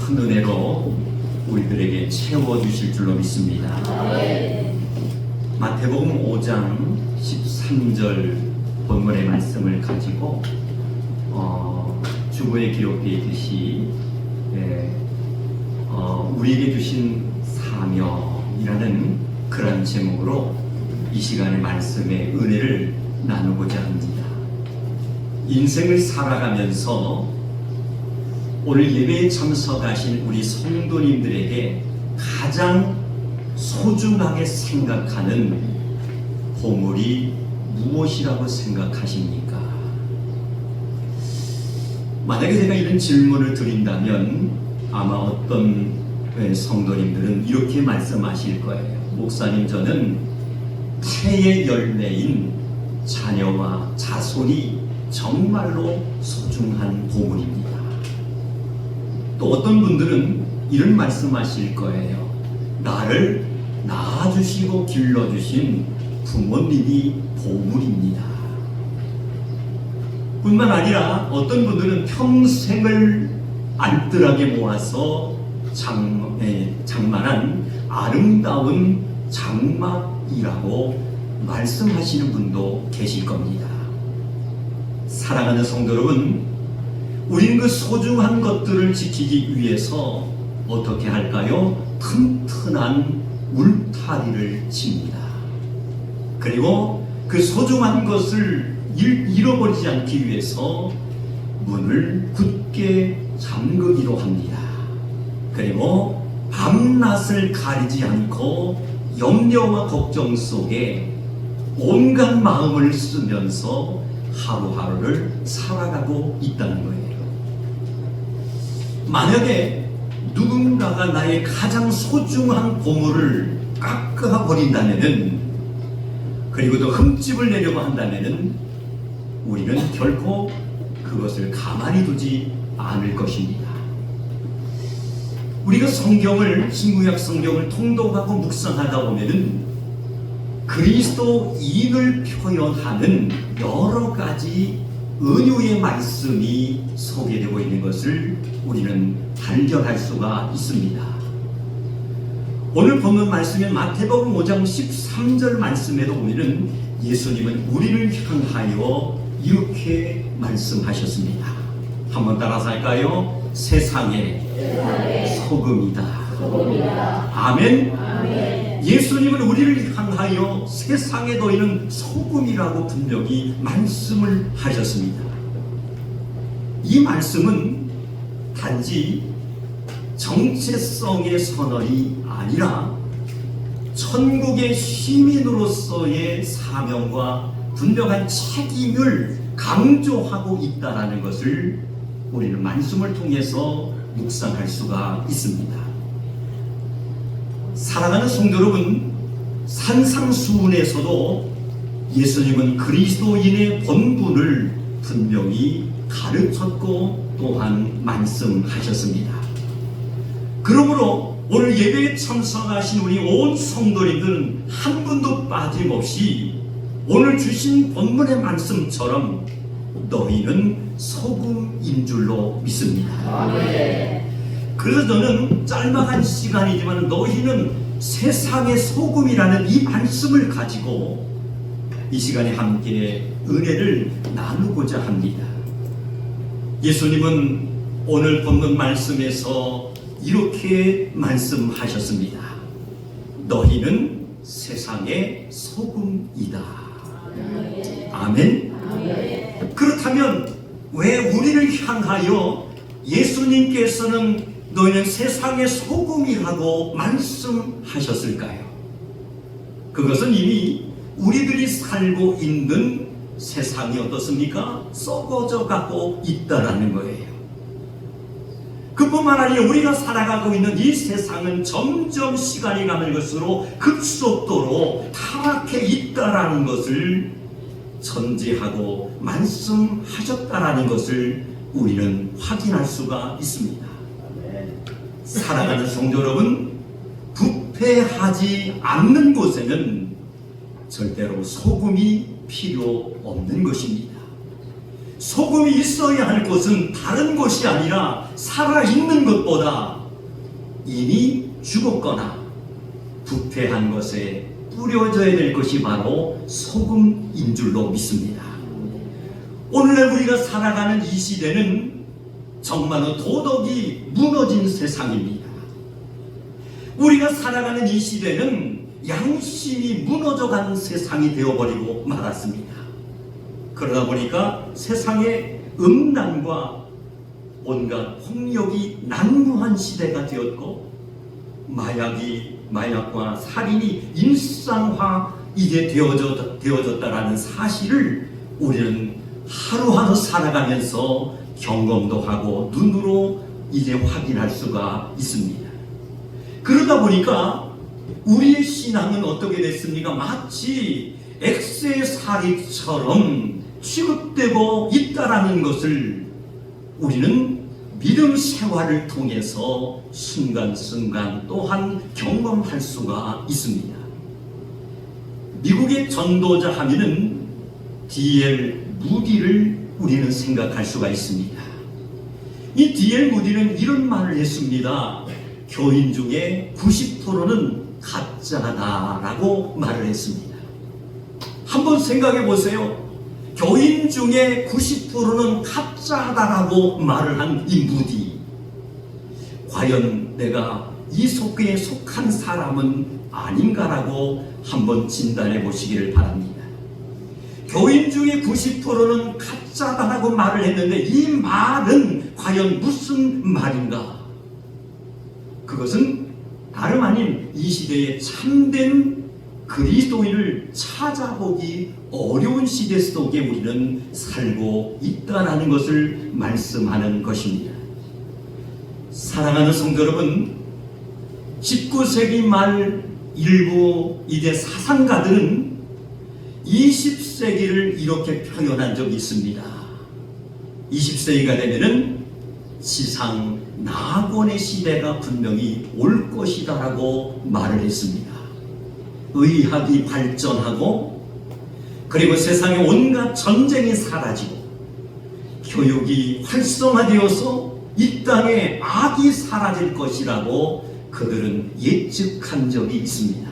큰 은혜로 우리들에게 채워주실 줄로 믿습니다. 마태복음 5장 13절 본문의 말씀을 가지고 주보에 기록되어 있듯이 우리에게 주신 사명이라는 그런 제목으로 이 시간의 말씀의 은혜를 나누고자 합니다. 인생을 살아가면서 오늘 예배에 참석하신 우리 성도님들에게 가장 소중하게 생각하는 보물이 무엇이라고 생각하십니까? 만약에 제가 이런 질문을 드린다면 아마 어떤 성도님들은 이렇게 말씀하실 거예요. 목사님, 저는 태의 열매인 자녀와 자손이 정말로 소중한 보물입니다. 또 어떤 분들은 이런 말씀하실 거예요. 나를 낳아주시고 길러주신 부모님이 보물입니다. 뿐만 아니라 어떤 분들은 평생을 알뜰하게 모아서 장만한 아름다운 장막이라고 말씀하시는 분도 계실 겁니다. 사랑하는 성도 여러분, 우리는 그 소중한 것들을 지키기 위해서 어떻게 할까요? 튼튼한 울타리를 칩니다. 그리고 그 소중한 것을 잃어버리지 않기 위해서 문을 굳게 잠그기도 합니다. 그리고 밤낮을 가리지 않고 염려와 걱정 속에 온갖 마음을 쓰면서 하루하루를 살아가고 있다는 거예요. 만약에 누군가가 나의 가장 소중한 보물을 깎아 버린다면은, 그리고 또 흠집을 내려고 한다면은 우리는 결코 그것을 가만히 두지 않을 것입니다. 우리가 신구약 성경을 통독하고 묵상하다 보면은 그리스도인을 표현하는 여러 가지 은유의 말씀이 소개되고 있는 것을 우리는 발견할 수가 있습니다. 오늘 본문 말씀인 마태복음 5장 13절 말씀에도 보면은 예수님은 우리를 향하여 이렇게 말씀하셨습니다. 한번 따라서 할까요? 세상의 소금이다. 아멘. 예수님은 우리를 향하여 세상에 너희는 소금이라고 분명히 말씀을 하셨습니다. 이 말씀은 단지 정체성의 선언이 아니라 천국의 시민으로서의 사명과 분명한 책임을 강조하고 있다는 것을 우리는 말씀을 통해서 묵상할 수가 있습니다. 사랑하는 성도 여러분, 산상수훈에서도 예수님은 그리스도인의 본분을 분명히 가르쳤고 또한 말씀하셨습니다. 그러므로 오늘 예배에 참석하신 우리 온 성도님들은 한 분도 빠짐없이 오늘 주신 본문의 말씀처럼 너희는 소금인 줄로 믿습니다. 아멘. 그래서 저는 짤막한 시간이지만 너희는 세상의 소금이라는 이 말씀을 가지고 이 시간에 함께 은혜를 나누고자 합니다. 예수님은 오늘 본문 말씀에서 이렇게 말씀하셨습니다. 너희는 세상의 소금이다. 아멘. 그렇다면 왜 우리를 향하여 예수님께서는 너희는 세상의 소금이라고 말씀하셨을까요? 그것은 이미 우리들이 살고 있는 세상이 어떻습니까? 썩어져 가고 있다라는 거예요. 그뿐만 아니라 우리가 살아가고 있는 이 세상은 점점 시간이 가는 것으로 급속도로 타락해 있다라는 것을 전제하고 말씀하셨다라는 것을 우리는 확인할 수가 있습니다. 사랑하는 성도 여러분, 부패하지 않는 곳에는 절대로 소금이 필요 없는 것입니다. 소금이 있어야 할 곳은 다른 곳이 아니라 살아있는 것보다 이미 죽었거나 부패한 것에 뿌려져야 될 것이 바로 소금인 줄로 믿습니다. 오늘날 우리가 살아가는 이 시대는 정말로 도덕이 무너진 세상입니다. 우리가 살아가는 이 시대는 양심이 무너져간 세상이 되어버리고 말았습니다. 그러다 보니까 세상에 음란과 온갖 폭력이 난무한 시대가 되었고, 마약과 살인이 일상화 이제 되어졌다라는 사실을 우리는 하루하루 살아가면서 경험도 하고 눈으로 이제 확인할 수가 있습니다. 그러다 보니까 우리의 신앙은 어떻게 됐습니까? 마치 액세살이처럼 취급되고 있다라는 것을 우리는 믿음 생활을 통해서 순간순간 또한 경험할 수가 있습니다. 미국의 전도자 하면은 D.L. 무디를 우리는 생각할 수가 있습니다. 이 D.L. 무디는 이런 말을 했습니다. 교인 중에 90%는 가짜다라고 말을 했습니다. 한번 생각해 보세요. 교인 중에 90%는 가짜다라고 말을 한 이 무디, 과연 내가 이 속에 속한 사람은 아닌가라고 한번 진단해 보시기를 바랍니다. 교인 중에 90%는 가짜다라고 말을 했는데 이 말은 과연 무슨 말인가? 그것은 다름 아닌 이 시대의 참된 그리스도인을 찾아보기 어려운 시대 속에 우리는 살고 있다는 것을 말씀하는 것입니다. 사랑하는 성도 여러분, 19세기 말 일부 이제 사상가들은 20세기를 이렇게 표현한 적이 있습니다. 20세기가 되면은 지상 낙원의 시대가 분명히 올 것이다라고 말을 했습니다. 의학이 발전하고, 그리고 세상에 온갖 전쟁이 사라지고, 교육이 활성화되어서 이 땅에 악이 사라질 것이라고 그들은 예측한 적이 있습니다.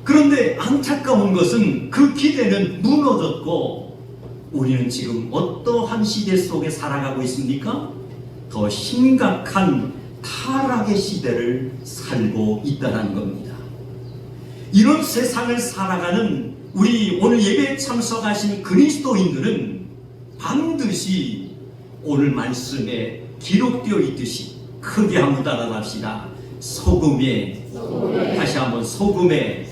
그런데 안타까운 것은 그 기대는 무너졌고, 우리는 지금 어떠한 시대 속에 살아가고 있습니까? 더 심각한 타락의 시대를 살고 있다는 겁니다. 이런 세상을 살아가는 우리 오늘 예배에 참석하신 그리스도인들은 반드시 오늘 말씀에 기록되어 있듯이 크게 한번 따라합시다. 소금에 다시 한번 소금에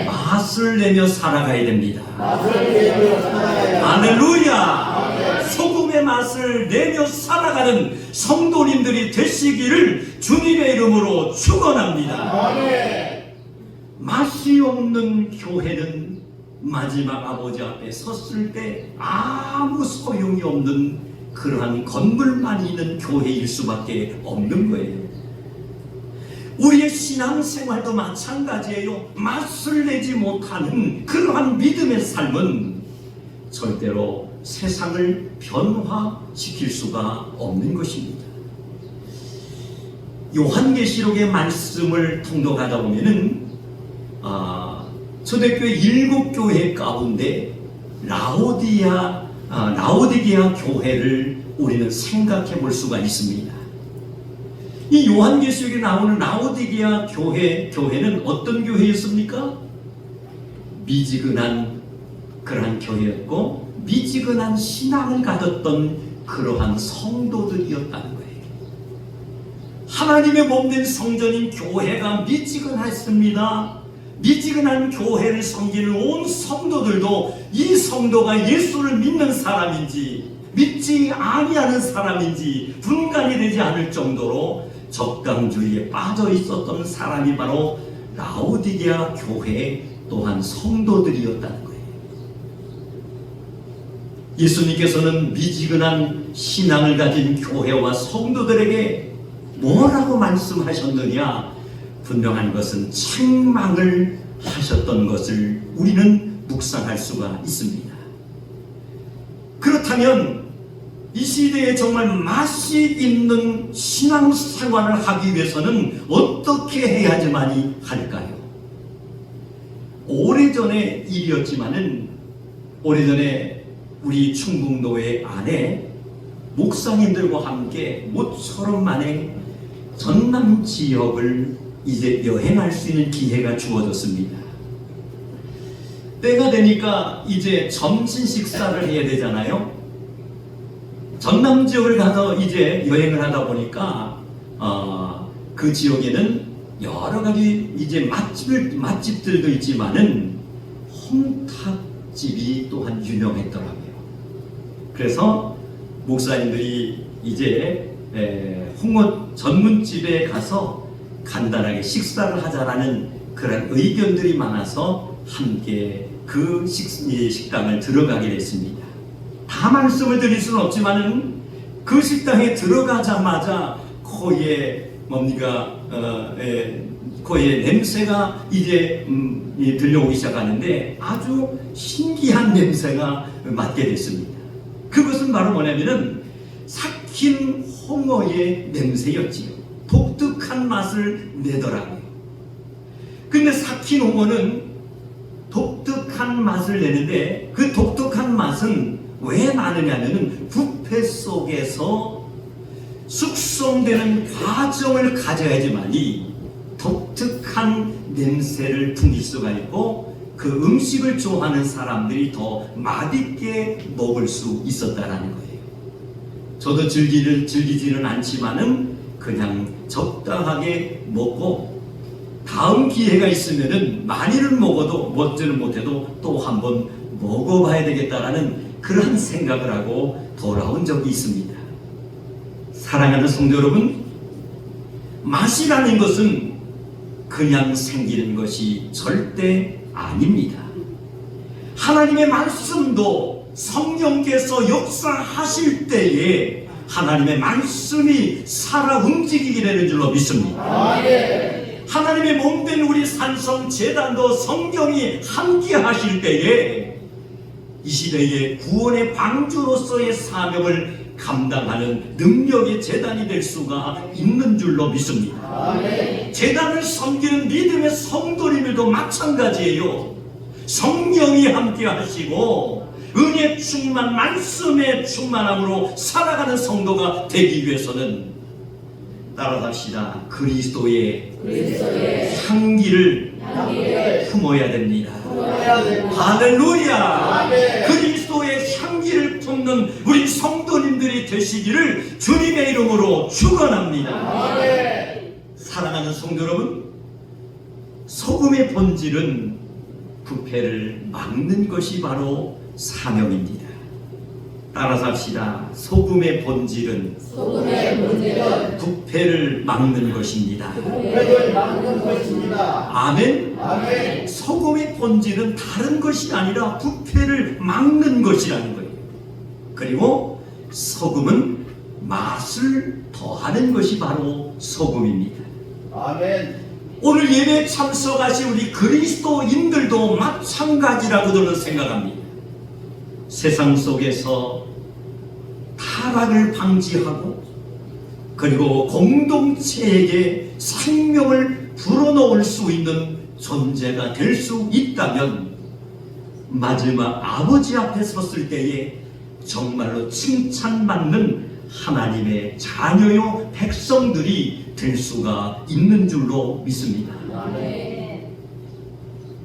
맛을 내며 살아가야 됩니다. 할렐루야! 소금의 맛을 내며 살아가는 성도님들이 되시기를 주님의 이름으로 축원합니다. 맛이 없는 교회는 마지막 아버지 앞에 섰을 때 아무 소용이 없는 그러한 건물만 있는 교회일 수밖에 없는 거예요. 우리의 신앙생활도 마찬가지예요. 맛을 내지 못하는 그러한 믿음의 삶은 절대로 세상을 변화시킬 수가 없는 것입니다. 요한계시록의 말씀을 통독하다 보면은 초대교회 7교회 가운데 라오디게아 교회를 우리는 생각해 볼 수가 있습니다. 이 요한계시록에 나오는 라오디게아 교회는 어떤 교회였습니까? 미지근한 그러한 교회였고, 미지근한 신앙을 가졌던 그러한 성도들이었다는 거예요. 하나님의 몸된 성전인 교회가 미지근했습니다. 미지근한 교회를 섬기는 온 성도들도 이 성도가 예수를 믿는 사람인지 믿지 아니하는 사람인지 분간이 되지 않을 정도로 적당주의에 빠져 있었던 사람이 바로 라오디게아 교회 또한 성도들이었다는 거예요. 예수님께서는 미지근한 신앙을 가진 교회와 성도들에게 뭐라고 말씀하셨느냐? 분명한 것은 책망을 하셨던 것을 우리는 묵상할 수가 있습니다. 그렇다면 그렇다면 이 시대에 정말 맛이 있는 신앙생활을 하기 위해서는 어떻게 해야지만이 할까요? 오래전의 일이었지만은 오래전에 우리 충북노회 안에 목사님들과 함께 모처럼 만에 전남 지역을 이제 여행할 수 있는 기회가 주어졌습니다. 때가 되니까 이제 점심 식사를 해야 되잖아요. 전남 지역을 가서 이제 여행을 하다 보니까 그 지역에는 여러 가지 이제 맛집들도 있지만은 홍탁집이 또한 유명했더라고요. 그래서 목사님들이 이제 홍어 전문집에 가서 간단하게 식사를 하자라는 그런 의견들이 많아서 함께 그 식당을 들어가게 됐습니다. 다 말씀을 드릴 수는 없지만은 그 식당에 들어가자마자 코에 코에 냄새가 이제 들려오기 시작하는데 아주 신기한 냄새가 맡게 됐습니다. 그것은 바로 뭐냐면은 삭힌 홍어의 냄새였지요. 독특한 맛을 내더라고요. 근데 삭힌 홍어는 독특한 맛을 내는데 그 독특한 맛은 왜 나느냐면은 뷔페 속에서 숙성되는 과정을 가져야지만이 독특한 냄새를 풍길 수가 있고 그 음식을 좋아하는 사람들이 더 맛있게 먹을 수 있었다라는 거예요. 저도 즐기지는 않지만은 그냥 적당하게 먹고 다음 기회가 있으면은 많이는 먹지는 못해도 또 한번 먹어봐야 되겠다라는 그런 생각을 하고 돌아온 적이 있습니다. 사랑하는 성도 여러분, 맛이라는 것은 그냥 생기는 것이 절대 아닙니다. 하나님의 말씀도 성령께서 역사하실 때에 하나님의 말씀이 살아 움직이게 되는 줄로 믿습니다. 하나님의 몸된 우리 산성 제단도 성령이 함께 하실 때에 이 시대의 구원의 방주로서의 사명을 감당하는 능력의 제단이 될 수가 있는 줄로 믿습니다. 제단을 섬기는 믿음의 성도님들도 마찬가지예요. 성령이 함께 하시고 은혜 충만, 말씀의 충만함으로 살아가는 성도가 되기 위해서는 따라갑시다. 그리스도의 향기를 품어야 됩니다. 할렐루야! 그리스도의 향기를 품는 우리 성도님들이 되시기를 주님의 이름으로 축원합니다. 사랑하는 성도 여러분, 소금의 본질은 부패를 막는 것이 바로 사명입니다. 따라서 합시다. 소금의 본질은 부패를 막는 것입니다. 아멘. 소금의 본질은 다른 것이 아니라 부패를 막는 것이라는 거예요. 그리고 소금은 맛을 더하는 것이 바로 소금입니다. 아멘. 오늘 예배에 참석하신 우리 그리스도인들도 마찬가지라고 저는 생각합니다. 세상 속에서 타락을 방지하고 그리고 공동체에게 생명을 불어넣을 수 있는 존재가 될 수 있다면 마지막 아버지 앞에 섰을 때에 정말로 칭찬받는 하나님의 자녀요 백성들이 될 수가 있는 줄로 믿습니다.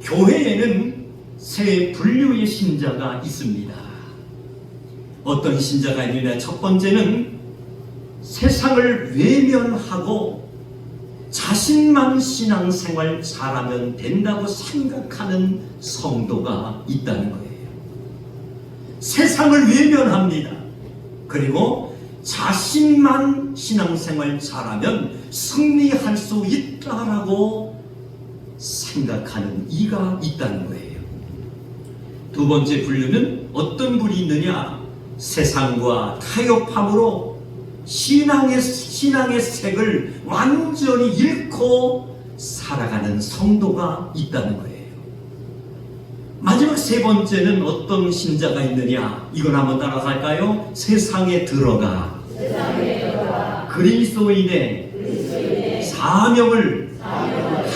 교회에는 세 분류의 신자가 있습니다. 어떤 신자가 있느냐? 첫 번째는 세상을 외면하고 자신만 신앙생활 잘하면 된다고 생각하는 성도가 있다는 거예요. 세상을 외면합니다. 그리고 자신만 신앙생활 잘하면 승리할 수 있다라고 생각하는 이가 있다는 거예요. 두 번째 분류는 어떤 분이 있느냐? 세상과 타협함으로 신앙의 색을 완전히 잃고 살아가는 성도가 있다는 거예요. 마지막 세 번째는 어떤 신자가 있느냐? 이걸 한번 따라갈까요? 세상에 들어가 그리스도인의 사명을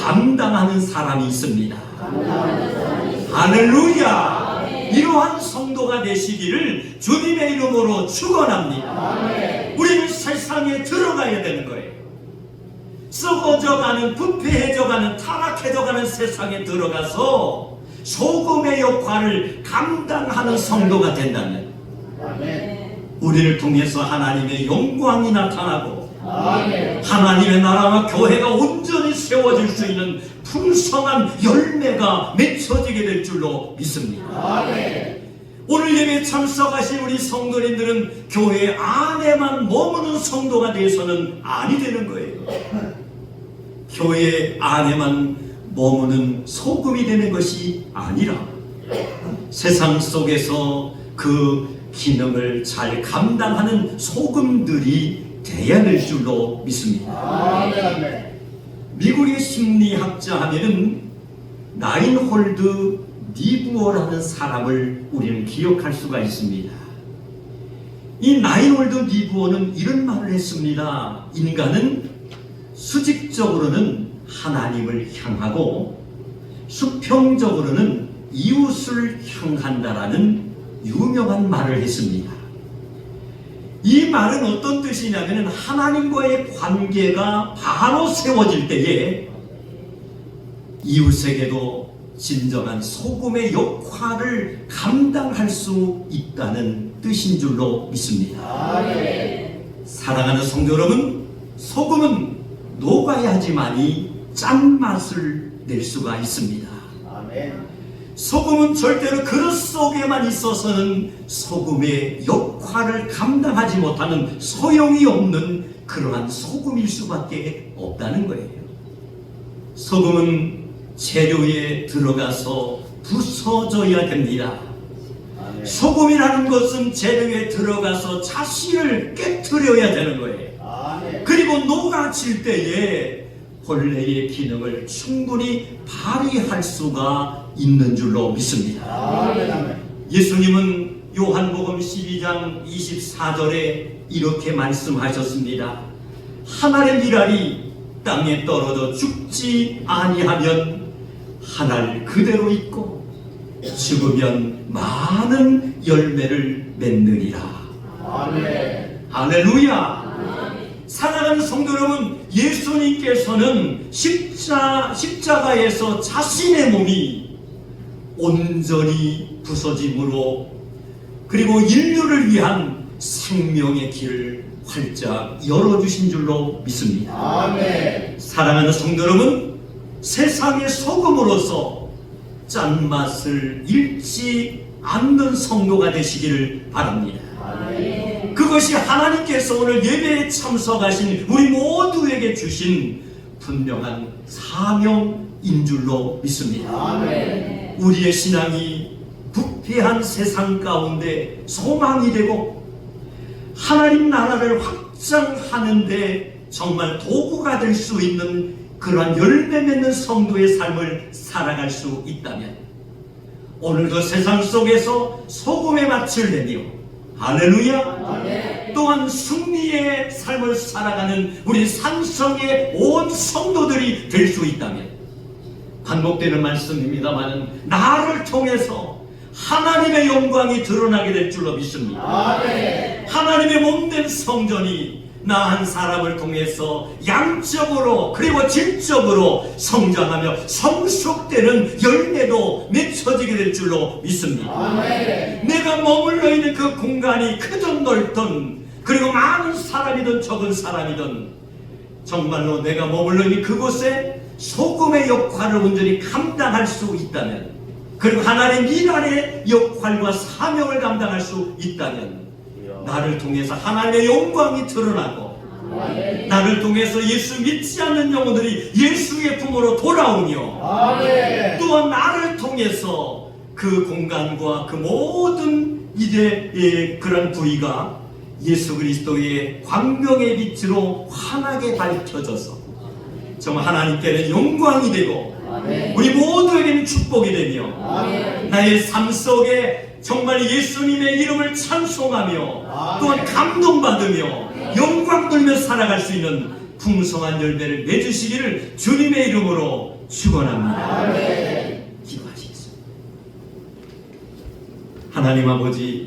감당하는 사람이 있습니다. 할렐루야! 이러한 성도가 되시기를 주님의 이름으로 축원합니다. 우리는 세상에 들어가야 되는 거예요. 썩어져가는, 부패해져가는, 타락해져가는 세상에 들어가서 소금의 역할을 감당하는 성도가 된다면 우리를 통해서 하나님의 영광이 나타나고 하나님의 나라와 교회가 온전히 세워질 수 있는 풍성한 열매가 맺혀지게 될 줄로 믿습니다. 오늘 예배에 참석하신 우리 성도님들은 교회 안에만 머무는 성도가 되어서는 아니 되는 거예요. 교회 안에만 머무는 소금이 되는 것이 아니라 세상 속에서 그 기능을 잘 감당하는 소금들이 돼야 될 줄로 믿습니다. 미국의 심리학자 하면은 라인홀드 니부어라는 사람을 우리는 기억할 수가 있습니다. 이 라인홀드 니부어는 이런 말을 했습니다. 인간은 수직적으로는 하나님을 향하고 수평적으로는 이웃을 향한다라는 유명한 말을 했습니다. 이 말은 어떤 뜻이냐면 하나님과의 관계가 바로 세워질 때에 이웃에게도 진정한 소금의 역할을 감당할 수 있다는 뜻인 줄로 믿습니다. 사랑하는 성도 여러분, 소금은 녹아야지만이 짠맛을 낼 수가 있습니다. 소금은 절대로 그릇 속에만 있어서는 소금의 역할을 감당하지 못하는 소용이 없는 그러한 소금일 수밖에 없다는 거예요. 소금은 재료에 들어가서 부서져야 됩니다. 소금이라는 것은 재료에 들어가서 자신을 깨트려야 되는 거예요. 그리고 녹아질 때에 본래의 기능을 충분히 발휘할 수가 있는 줄로 믿습니다. 예수님은 요한복음 12장 24절에 이렇게 말씀하셨습니다. 하나의 밀알이 땅에 떨어져 죽지 아니하면 하늘 그대로 있고 죽으면 많은 열매를 맺느니라. 할렐루야. 사랑하는 성도 여러분, 예수님께서는 십자가에서 자신의 몸이 온전히 부서짐으로 그리고 인류를 위한 생명의 길을 활짝 열어주신 줄로 믿습니다. 사랑하는 성도 여러분, 세상의 소금으로서 짠맛을 잃지 않는 성도가 되시기를 바랍니다. 그것이 하나님께서 오늘 예배에 참석하신 우리 모두에게 주신 분명한 사명인 줄로 믿습니다. 우리의 신앙이 부패한 세상 가운데 소망이 되고 하나님 나라를 확장하는데 정말 도구가 될 수 있는 그러한 열매 맺는 성도의 삶을 살아갈 수 있다면 오늘도 세상 속에서 소금의 맛을 내며 할렐루야 또한 승리의 삶을 살아가는 우리 산성의 온 성도들이 될 수 있다면 반복되는 말씀입니다만 나를 통해서 하나님의 영광이 드러나게 될 줄로 믿습니다. 하나님의 몸된 성전이 나 한 사람을 통해서 양적으로 그리고 질적으로 성장하며 성숙되는 열매도 맺혀지게 될 줄로 믿습니다. 내가 머물러 있는 그 공간이 크든 넓든 그리고 많은 사람이든 적은 사람이든 정말로 내가 머물러 있는 그곳에 소금의 역할을 온전히 감당할 수 있다면 그리고 하나님 미랄의 역할과 사명을 감당할 수 있다면 나를 통해서 하나님의 영광이 드러나고 나를 통해서 예수 믿지 않는 영혼들이 예수의 품으로 돌아오며 또한 나를 통해서 그 공간과 그 모든 이제 그런 부위가 예수 그리스도의 광명의 빛으로 환하게 밝혀져서 정말 하나님께는 영광이 되고 우리 모두에게는 축복이 되며 나의 삶 속에 정말 예수님의 이름을 찬송하며 또한 감동받으며 영광 돌며 살아갈 수 있는 풍성한 열매를 맺으시기를 주님의 이름으로 축원합니다. 기도하시겠습니다. 하나님 아버지,